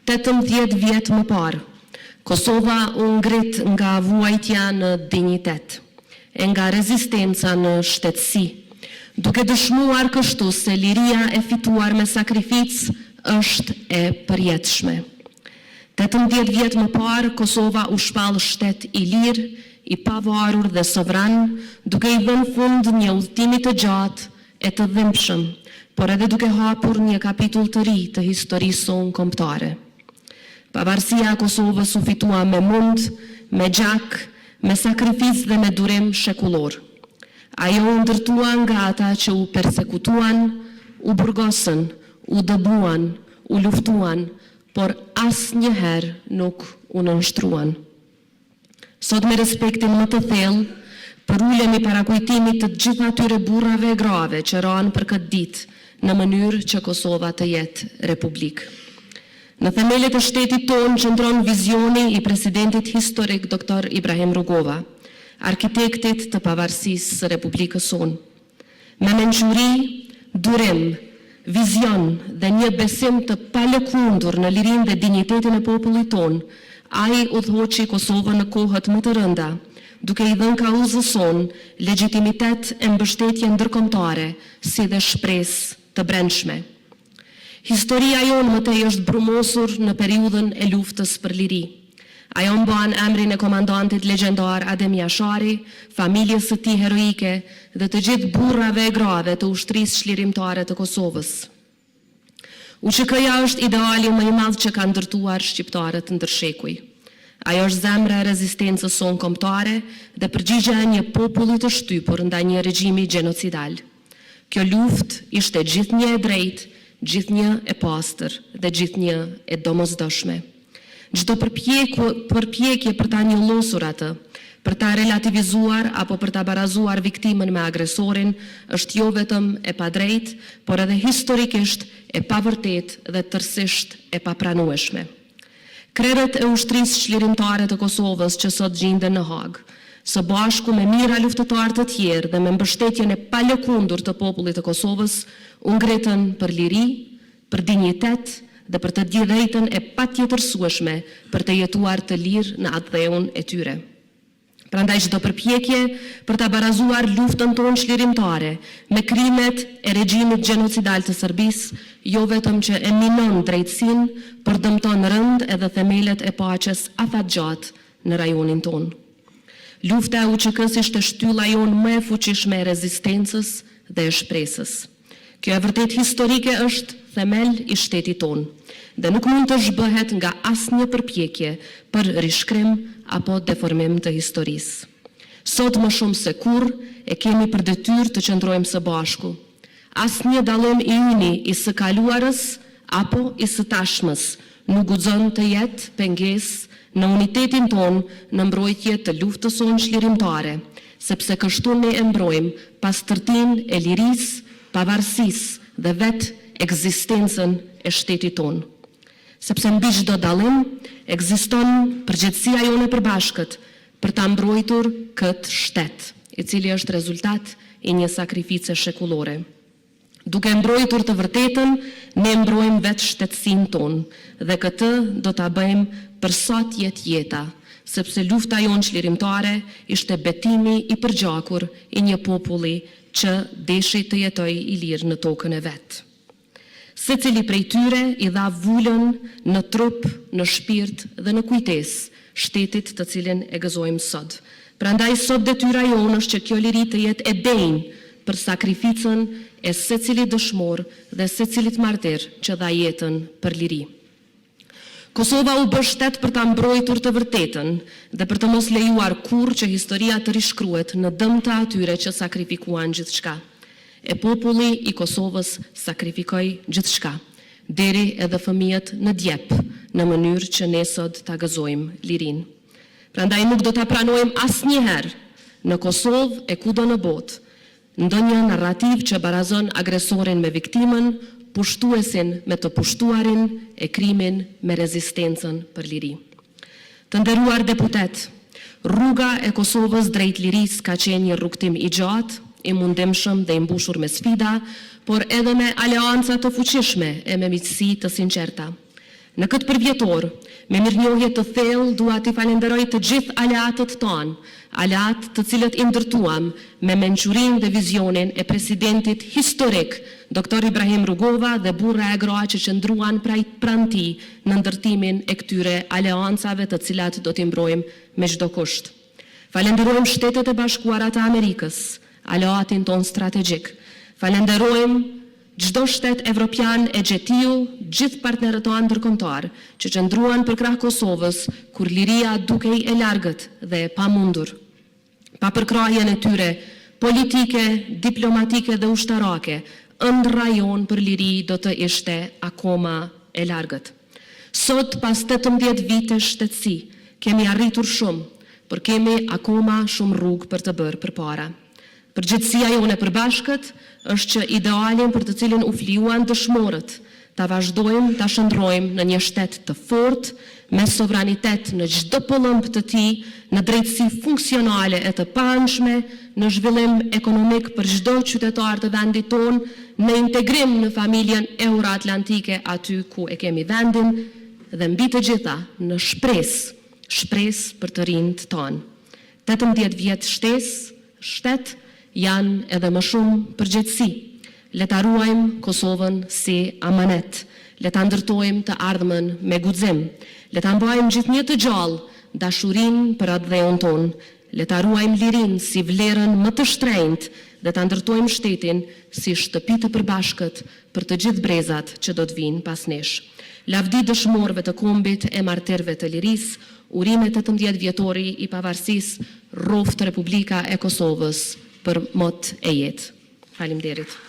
18 vjet më parë, Kosova u ngrit nga vuajtja në dinjitet, e nga rezistenca në shtetësi, duke dëshmuar kështu se liria e fituar me sakrificë është e përjetshme. 18 vjet më parë, Kosova u shpall shtet i lirë, i pavarur dhe sovran, duke i dhënë fund një udhëtimi të gjatë e të dhimbshëm, por edhe duke hapur një kapitull të ri të historisë sonë kombëtare. Pavarësia e Kosovës u fitua me mund, me gjak, me sakrificë dhe me durim shekullor. Ajo u ndërtua nga ata që u persekutuan, u burgosën, u dëbuan, u luftuan, por asnjëherë nuk u nënshtruan. Sot me respektin më të thellë, përulemi para kujtimit të gjitha atyre burrave e grave që ranë për këtë ditë në mënyrë që Kosova të jetë republikë. Në themelet e shtetit tonë qëndron vizioni i presidentit historik Dr. Ibrahim Rugova, arkitektit të pavarësisë së Republikës sonë. Me mençuri, durim, vizion dhe një besim të palëkundur në lirinë dhe dinjitetin e popullit tonë, ai udhëhoqi Kosovën në kohët më të rënda, duke i dhënë kauzës sonë legjitimitet e mbështetje ndërkombëtare, si dhe shpresë të brendshme. Historia jonë mëtej është brumosur në periudhën e luftës për liri. Ajo mban emrin e komandantit legjendar Adem Jashari, familjes së tij heroike dhe të gjithë burrave e grave të ushtrisë çlirimtare të Kosovës. UÇK-ja është ideali më i madh që kanë ndërtuar shqiptarët ndërshekuj. Ajo është zemra e rezistencës sonë kombëtare dhe përgjigjja e një populli të shtypur ndaj një regjimi gjenocidal. Kjo luftë ishte gjithnjë e drejtë, gjithnjë e pastër dhe gjithnjë e domosdoshme. Çdo përpjekje për ta njollosur atë, për ta relativizuar apo për ta barazuar viktimën me agresorin është jo vetëm e padrejtë, por edhe historikisht e pavërtetë dhe tërësisht e papranueshme. Krerët e ushtrisë çlirimtare të Kosovës që sot gjenden në Hag, së bashku me mijëra luftëtarë të tjerë dhe me mbështetjen e palëkundur të popullit të Kosovës, u ngritën për liri, për dinjitet dhe për të drejtën e patjetërsueshme për të jetuar të lirë në atë dheun e tyre. Prandaj çdo përpjekje për ta barazuar luftën tonë çlirimtare me krimet e regjimit gjenocidal të Serbisë, jo vetëm që e minon drejtësinë, por dëmton rënd edhe themelet e paqes afatgjatë në rajonin tonë. Lufta e UÇK-s ishte shtylla jonë më e fuqishme e rezistencës dhe e shpresës. Kjo e vërtet historike është themel i shtetit tonë dhe nuk mund të zhbëhet nga asnjë përpjekje për rishkrim apo deformim të historisë. Sot më shumë se kurrë e kemi për detyrë të qëndrojmë së bashku. Asnjë dallim i yni i së kaluarës apo i së tashmës nuk guxon të jetë pengesë në unitetin tonë në mbrojtje të luftës sonë çlirimtare, sepse kështu ne e mbrojmë pastërtinë e lirisë, pavarësisë dhe vetë ekzistencën e shtetit tonë. Sepse mbi çdo dallim ekziston përgjegjësia jonë e përbashkët për ta mbrojtur këtë shtet, i cili është rezultat i një sakrifice shekullore. Duke mbrojtur të vërtetën, ne mbrojmë vetë shtetësinë tonë dhe këtë do ta bëjmë për sa të jetë jeta, sepse lufta jonë çlirimtare ishte betimi i përgjakur i një populli që deshi të jetojë i lirë në tokën e vet. Secili prej tyre i dha vulën në trup, në shpirt dhe në kujtesë shtetit të cilin e gëzojmë sot. Prandaj sot detyra jonë është që kjo liri të jetë e denjë për sakrificën e secilit dëshmor dhe secilit martir që dha jetën për liri. Kosova u bë shtet për ta mbrojtur të vërtetën dhe për të mos lejuar kurrë që historia të rishkruhet në dëm të atyre që sakrifikuan gjithçka. E populli i Kosovës sakrifikoi gjithçka, deri edhe fëmijët në djep, në mënyrë që ne sot ta gëzojmë lirinë. Prandaj nuk do ta pranojmë asnjëherë në Kosovë e kudo në botë ndonjë narrativ që barazon agresorin me viktimën, pushtuesin me të pushtuarin, e krimin me rezistencën për liri. Të nderuar deputet, rruga e Kosovës drejt lirisë ka qenë një rrugtim i gjatë, i mundimshëm dhe i mbushur me sfida, por edhe me aleanca të fuqishme e me miqësi të sinqerta. Në këtë përvjetor, me mirënjohje të thellë dua t'i falenderoj të gjithë aleatët tonë, aleatë të cilët i ndërtuam me mençurinë dhe vizionin e presidentit historik, Dr. Ibrahim Rugova dhe burra e gra që qëndruan pranë tij në ndërtimin e këtyre aleancave të cilat do t'i mbrojmë me çdo kusht. Falenderojmë Shtetet e Bashkuara të Amerikës, aleatin ton strategjik. Falenderojmë çdo shtet evropian e gjetiu, gjithë partnerët tonë ndërkombëtar që qëndruan për krah Kosovës kur liria dukej e largët dhe e pamundur. Pa përkrahjen e tyre politike, diplomatike dhe ushtarake, ëndër rajon për liri do të ishte akoma e largët. Sot, pas 18 vite shtetësi, kemi arritur shumë, por kemi akoma shumë rrugë për të bërë përpara. Përgjithësia jone përbashkët është që idealin për të cilin u flijuan dëshmorët, ta vazhdojmë ta shndrojmë në një shtet të fortë, me sovranitet në çdo pëllëmb të tij, në drejtësi funksionale e të paanshme, në zhvillim ekonomik për çdo qytetar të vendit tonë, në integrim në familjen euroatlantike aty ku e kemi vendin dhe mbi të gjitha në shpresë për të rinjt tonë. 18 vjet shtet janë edhe më shumë përgjegjësi. Le ta ruajmë Kosovën si amanet. Le ta ndërtojmë të ardhmen me guxim. Le ta mbajmë gjithnjë të gjallë dashurinë për atë dheun tonë. Le ta ruajmë lirinë si vlerën më të shtrenjtë dhe ta ndërtojmë shtetin si shtëpi të përbashkët për të gjithë brezat që do të vinë pas nesh. Lavdi dëshmorëve të kombit e martirëve të lirisë, urime 18 vjetori i pavarësisë, rroft Republika e Kosovës për mot e jetë. Faleminderit.